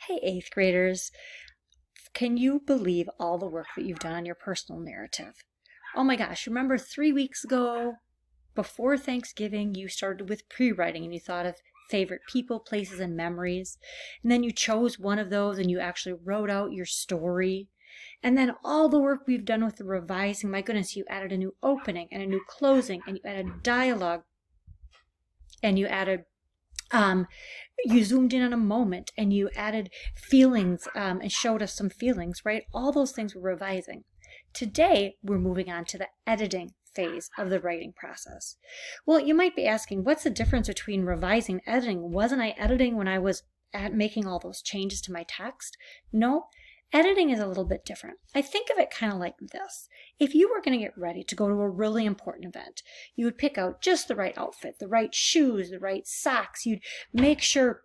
Hey, 8th graders, can you believe all the work that you've done on your personal narrative? Oh my gosh, remember 3 weeks ago, before Thanksgiving, you started with pre-writing and you thought of favorite people, places, and memories. And then you chose one of those and you actually wrote out your story. And then all the work we've done with the revising, my goodness, you added a new opening and a new closing, and you added dialogue, and you added you zoomed in on a moment, and you added feelings and showed us some feelings, right? All those things we're revising. Today, we're moving on to the editing phase of the writing process. Well, you might be asking, what's the difference between revising and editing? Wasn't I editing when I was making all those changes to my text? No. Editing is a little bit different. I think of it kind of like this. If you were going to get ready to go to a really important event, you would pick out just the right outfit, the right shoes, the right socks. You'd make sure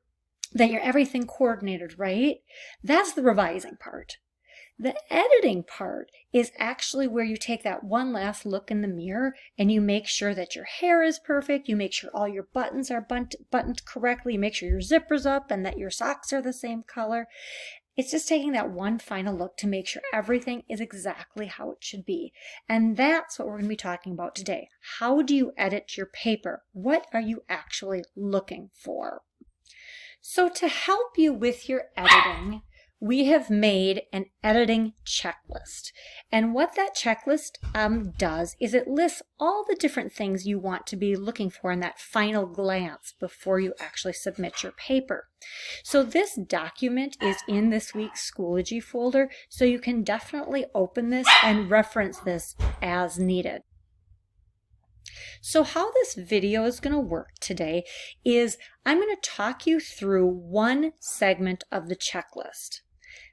that you're everything coordinated, right? That's the revising part. The editing part is actually where you take that one last look in the mirror and you make sure that your hair is perfect, you make sure all your buttons are buttoned correctly, you make sure your zipper's up and that your socks are the same color. It's just taking that one final look to make sure everything is exactly how it should be. And that's what we're going to be talking about today. How do you edit your paper? What are you actually looking for? So to help you with your editing, we have made an editing checklist. And what that checklist does is it lists all the different things you want to be looking for in that final glance before you actually submit your paper. So this document is in this week's Schoology folder, so you can definitely open this and reference this as needed. So how this video is going to work today is I'm going to talk you through one segment of the checklist.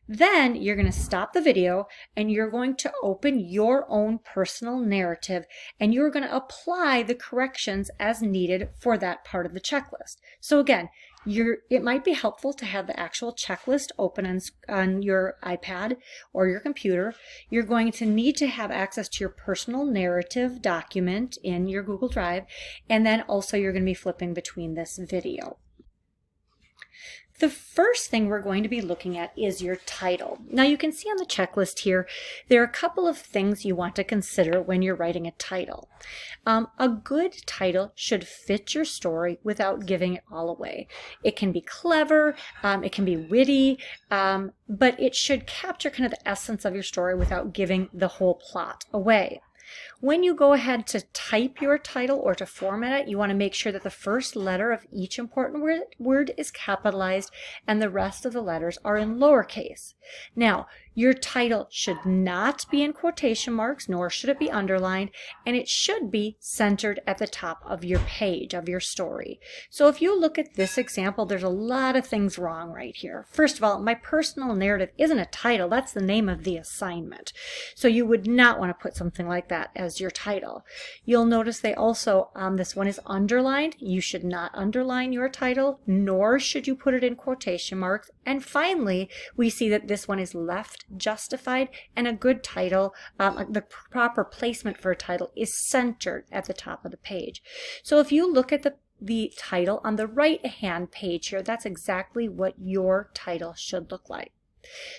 Then you're going to stop the video and you're going to open your own personal narrative and you're going to apply the corrections as needed for that part of the checklist. So again, it might be helpful to have the actual checklist open on your iPad or your computer. You're going to need to have access to your personal narrative document in your Google Drive, and then also you're going to be flipping between this video. The first thing we're going to be looking at is your title. Now you can see on the checklist here, there are a couple of things you want to consider when you're writing a title. A good title should fit your story without giving it all away. It can be clever, it can be witty, but it should capture kind of the essence of your story without giving the whole plot away. When you go ahead to type your title or to format it, you want to make sure that the first letter of each important word is capitalized and the rest of the letters are in lowercase. Now, your title should not be in quotation marks, nor should it be underlined, and it should be centered at the top of your page, of your story. So if you look at this example, there's a lot of things wrong right here. First of all, my personal narrative isn't a title, that's the name of the assignment. So you would not want to put something like that as your title. You'll notice they also, this one is underlined. You should not underline your title, nor should you put it in quotation marks. And finally, we see that this one is left justified, and a good title, the proper placement for a title is centered at the top of the page. So if you look at the title on the right hand page here, that's exactly what your title should look like.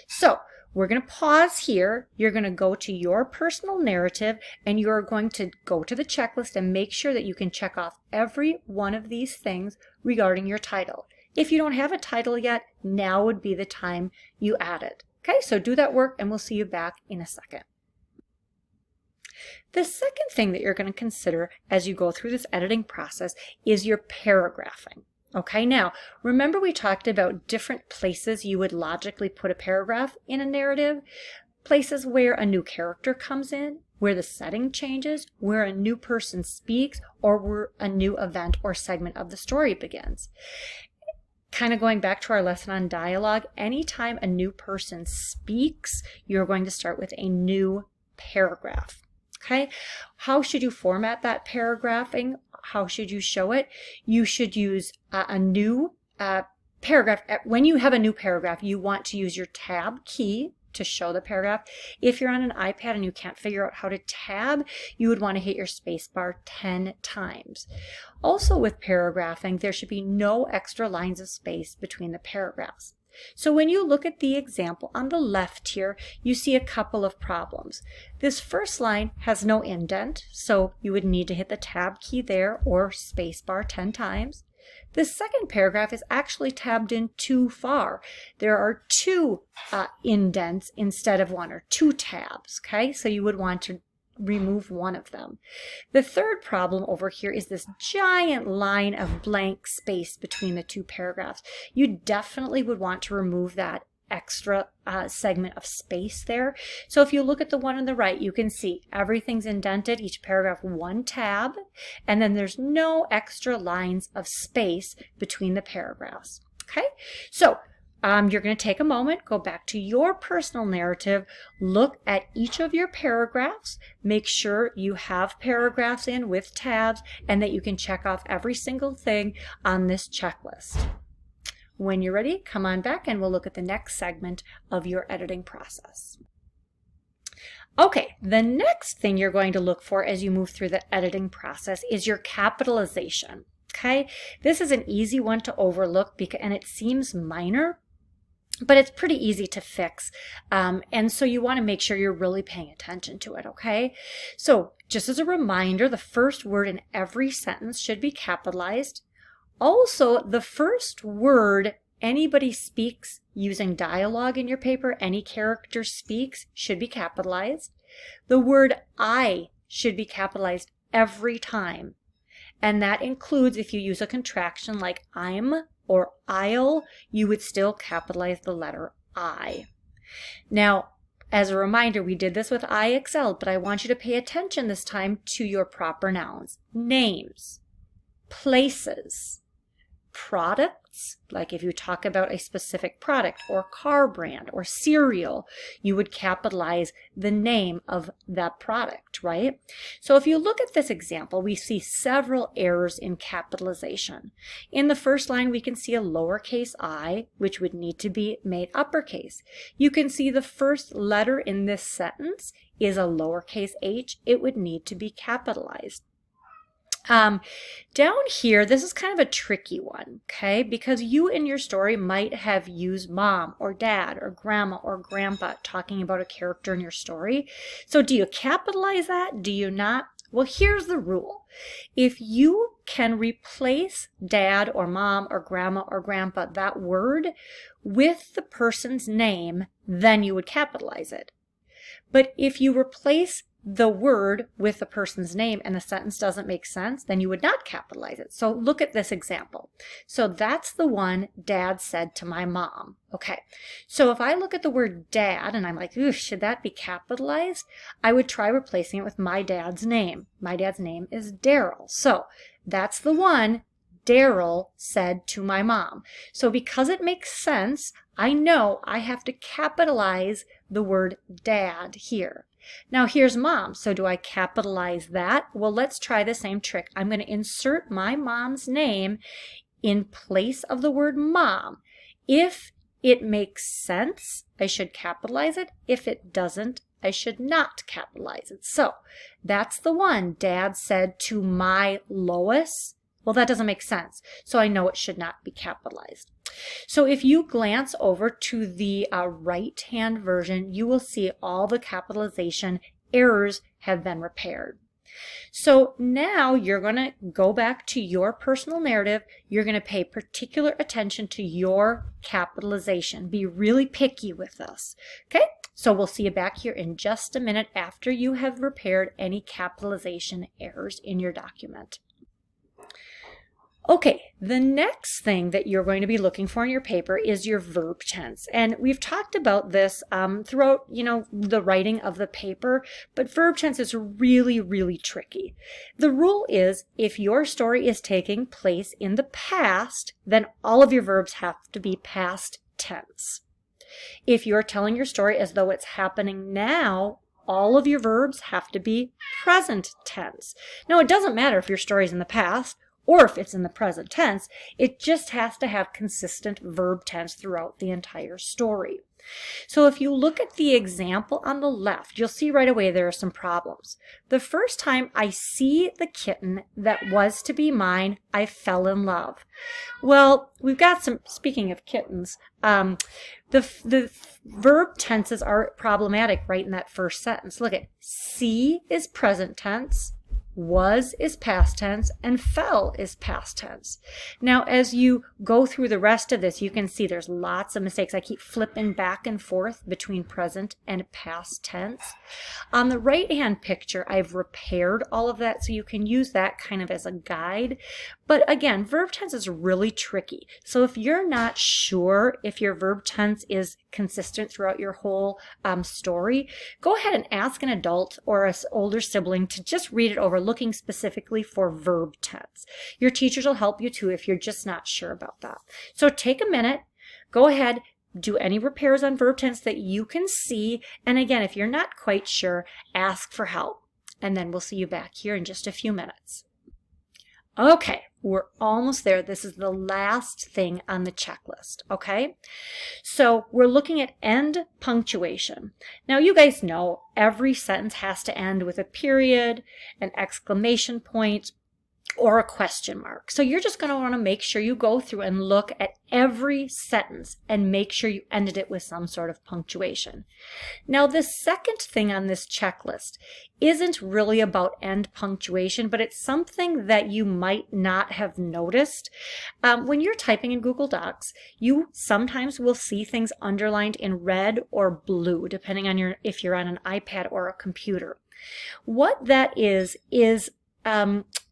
So we're going to pause here. You're going to go to your personal narrative and you're going to go to the checklist and make sure that you can check off every one of these things regarding your title. If you don't have a title yet, now would be the time you add it. Okay, so do that work and we'll see you back in a second. The second thing that you're going to consider as you go through this editing process is your paragraphing. Okay, now remember we talked about different places you would logically put a paragraph in a narrative? Places where a new character comes in, where the setting changes, where a new person speaks, or where a new event or segment of the story begins. Kind of going back to our lesson on dialogue, anytime a new person speaks, you're going to start with a new paragraph. Okay, how should you format that paragraphing? How should you show it? You should use a new paragraph. When you have a new paragraph, you want to use your tab key to show the paragraph. If you're on an iPad and you can't figure out how to tab, you would want to hit your space bar 10 times. Also with paragraphing, there should be no extra lines of space between the paragraphs. So when you look at the example on the left here, you see a couple of problems. This first line has no indent, so you would need to hit the tab key there or spacebar 10 times. The second paragraph is actually tabbed in too far. There are two indents instead of one, or two tabs, okay? So you would want to remove one of them. The third problem over here is this giant line of blank space between the two paragraphs. You definitely would want to remove that extra segment of space there. So if you look at the one on the right, you can see everything's indented, each paragraph one tab, and then there's no extra lines of space between the paragraphs. Okay, so you're going to take a moment, go back to your personal narrative, look at each of your paragraphs, make sure you have paragraphs in with tabs, and that you can check off every single thing on this checklist. When you're ready, come on back and we'll look at the next segment of your editing process. Okay, the next thing you're going to look for as you move through the editing process is your capitalization. Okay, this is an easy one to overlook and it seems minor, but it's pretty easy to fix. And so you want to make sure you're really paying attention to it, okay? So just as a reminder, the first word in every sentence should be capitalized. Also, the first word anybody speaks using dialogue in your paper, any character speaks, should be capitalized. The word I should be capitalized every time. And that includes if you use a contraction like I'm or I'll, you would still capitalize the letter I. Now, as a reminder, we did this with I excelled, but I want you to pay attention this time to your proper nouns. Names, places, products, like if you talk about a specific product or car brand or cereal, you would capitalize the name of that product, right? So if you look at this example, we see several errors in capitalization. In the first line, we can see a lowercase I, which would need to be made uppercase. You can see the first letter in this sentence is a lowercase h. It would need to be capitalized. Down here, this is kind of a tricky one, okay? Because you in your story might have used mom or dad or grandma or grandpa talking about a character in your story. So do you capitalize that? Do you not? Well, here's the rule. If you can replace dad or mom or grandma or grandpa, that word, with the person's name, then you would capitalize it. But if you replace the word with the person's name and the sentence doesn't make sense, then you would not capitalize it. So look at this example. So that's the one Dad said to my mom. Okay, so if I look at the word dad and I'm like, ooh, should that be capitalized? I would try replacing it with my dad's name. My dad's name is Daryl. So that's the one Daryl said to my mom. So because it makes sense, I know I have to capitalize the word dad here. Now here's mom, so do I capitalize that? Well, let's try the same trick. I'm going to insert my mom's name in place of the word mom. If it makes sense, I should capitalize it. If it doesn't, I should not capitalize it. So that's the one Dad said to my Lois. Well, that doesn't make sense, so I know it should not be capitalized. So if you glance over to the right-hand version, you will see all the capitalization errors have been repaired. So now you're going to go back to your personal narrative. You're going to pay particular attention to your capitalization. Be really picky with this. Okay, so we'll see you back here in just a minute after you have repaired any capitalization errors in your document. Okay, the next thing that you're going to be looking for in your paper is your verb tense. And we've talked about this throughout, the writing of the paper, but verb tense is really, really tricky. The rule is if your story is taking place in the past, then all of your verbs have to be past tense. If you're telling your story as though it's happening now, all of your verbs have to be present tense. Now, it doesn't matter if your story is in the past or if it's in the present tense, it just has to have consistent verb tense throughout the entire story. So if you look at the example on the left, you'll see right away there are some problems. The first time I see the kitten that was to be mine, I fell in love. Well, we've got some, speaking of kittens, the verb tenses are problematic right in that first sentence. Look at see is present tense, was is past tense, and fell is past tense. Now, as you go through the rest of this, you can see there's lots of mistakes. I keep flipping back and forth between present and past tense. On the right-hand picture, I've repaired all of that, so you can use that kind of as a guide. But again, verb tense is really tricky. So if you're not sure if your verb tense is consistent throughout your whole story, go ahead and ask an adult or an older sibling to just read it over, looking specifically for verb tense. Your teachers will help you too if you're just not sure about that. So take a minute, go ahead, do any repairs on verb tense that you can see, and again, if you're not quite sure, ask for help. And then we'll see you back here in just a few minutes. Okay, we're almost there. This is the last thing on the checklist, okay? So we're looking at end punctuation. Now you guys know every sentence has to end with a period, an exclamation point, or a question mark. So you're just going to want to make sure you go through and look at every sentence and make sure you ended it with some sort of punctuation. Now, the second thing on this checklist isn't really about end punctuation, but it's something that you might not have noticed. When you're typing in Google Docs, you sometimes will see things underlined in red or blue, depending on if you're on an iPad or a computer. What that is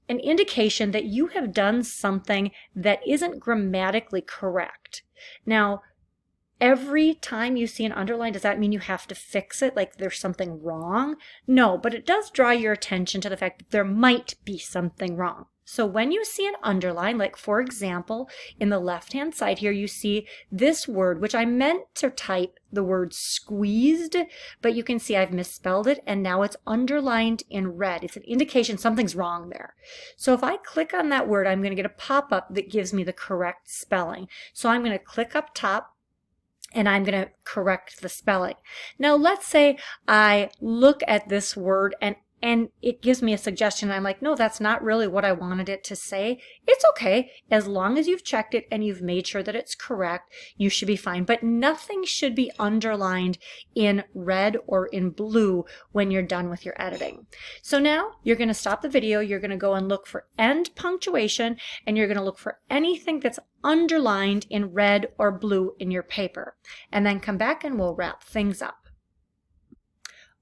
an indication that you have done something that isn't grammatically correct. Now, every time you see an underline, does that mean you have to fix it, like there's something wrong? No, but it does draw your attention to the fact that there might be something wrong. So when you see an underline, like for example, in the left-hand side here, you see this word, which I meant to type the word squeezed, but you can see I've misspelled it, and now it's underlined in red. It's an indication something's wrong there. So if I click on that word, I'm going to get a pop-up that gives me the correct spelling. So I'm going to click up top, and I'm going to correct the spelling. Now let's say I look at this word and it gives me a suggestion. I'm like, no, that's not really what I wanted it to say. It's okay. As long as you've checked it and you've made sure that it's correct, you should be fine. But nothing should be underlined in red or in blue when you're done with your editing. So now you're going to stop the video. You're going to go and look for end punctuation, and you're going to look for anything that's underlined in red or blue in your paper. And then come back and we'll wrap things up.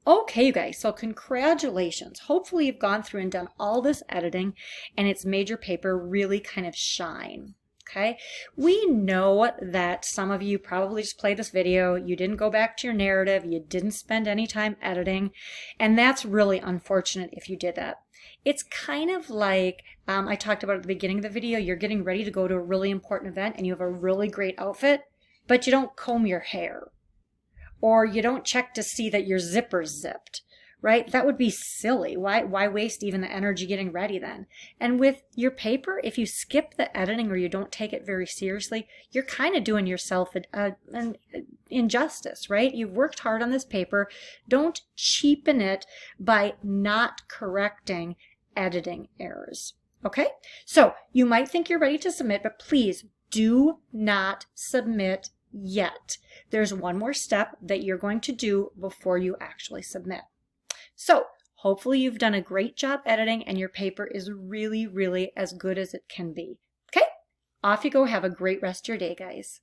Okay, you guys, so congratulations. Hopefully you've gone through and done all this editing and it's made your paper really kind of shine. Okay, we know that some of you probably just played this video, you didn't go back to your narrative, you didn't spend any time editing, and that's really unfortunate if you did that. It's kind of like I talked about at the beginning of the video, you're getting ready to go to a really important event and you have a really great outfit, but you don't comb your hair. Or you don't check to see that your zipper's zipped, right? That would be silly. Why waste even the energy getting ready then? And with your paper, if you skip the editing or you don't take it very seriously, you're kind of doing yourself an injustice, right? You've worked hard on this paper. Don't cheapen it by not correcting editing errors, okay? So you might think you're ready to submit, but please do not submit yet. There's one more step that you're going to do before you actually submit. So hopefully you've done a great job editing and your paper is really, really as good as it can be. Okay, off you go. Have a great rest of your day, guys.